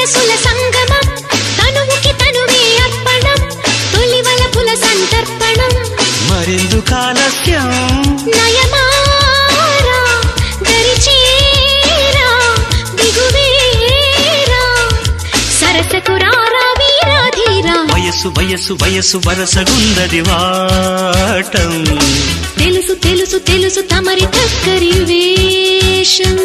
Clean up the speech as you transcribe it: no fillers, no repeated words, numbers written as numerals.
మనసుల సంగమం తనువుకి తనువే అర్పణం తొలి వలపుల సంతర్పణం మరెందుకు ఆలస్యం నయమారా దరిచేరా దిగువేరా సరసకు రారా వీరాధీరా వయసు వయసు వయసు వరసగుందది వాటం తెలుసు తెలుసు తెలుసు తమరి తక్కరి వేషం